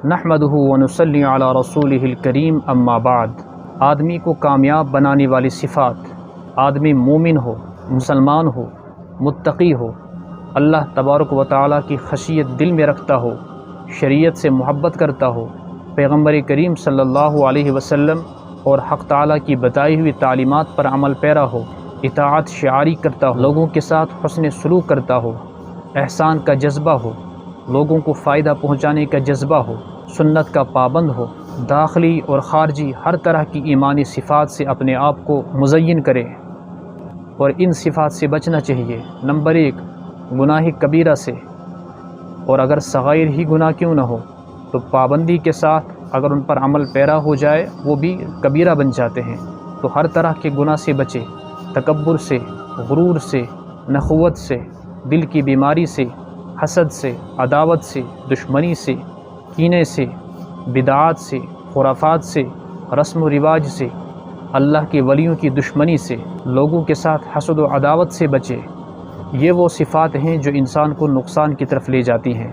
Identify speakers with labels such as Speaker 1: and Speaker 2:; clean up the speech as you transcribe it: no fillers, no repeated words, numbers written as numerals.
Speaker 1: نحمدہ ونصلی علی رسولہ الکریم اما بعد۔ آدمی کو کامیاب بنانے والی صفات، آدمی مومن ہو، مسلمان ہو، متقی ہو، اللہ تبارک و تعالیٰ کی خشیت دل میں رکھتا ہو، شریعت سے محبت کرتا ہو، پیغمبر کریم صلی اللہ علیہ وسلم اور حق تعالیٰ کی بتائی ہوئی تعلیمات پر عمل پیرا ہو، اطاعت شعاری کرتا ہو، لوگوں کے ساتھ حسن سلوک کرتا ہو، احسان کا جذبہ ہو، لوگوں کو فائدہ پہنچانے کا جذبہ ہو، سنت کا پابند ہو، داخلی اور خارجی ہر طرح کی ایمانی صفات سے اپنے آپ کو مزین کرے اور ان صفات سے بچنا چاہیے۔ نمبر 1، گناہ کبیرہ سے، اور اگر صغائر ہی گناہ کیوں نہ ہو تو پابندی کے ساتھ اگر ان پر عمل پیرا ہو جائے وہ بھی کبیرہ بن جاتے ہیں۔ تو ہر طرح کے گناہ سے بچے، تکبر سے، غرور سے، نخوت سے، دل کی بیماری سے، حسد سے، عداوت سے، دشمنی سے، کینے سے، بدعات سے، خرافات سے، رسم و رواج سے، اللہ کے ولیوں کی دشمنی سے، لوگوں کے ساتھ حسد و عداوت سے بچے۔ یہ وہ صفات ہیں جو انسان کو نقصان کی طرف لے جاتی ہیں۔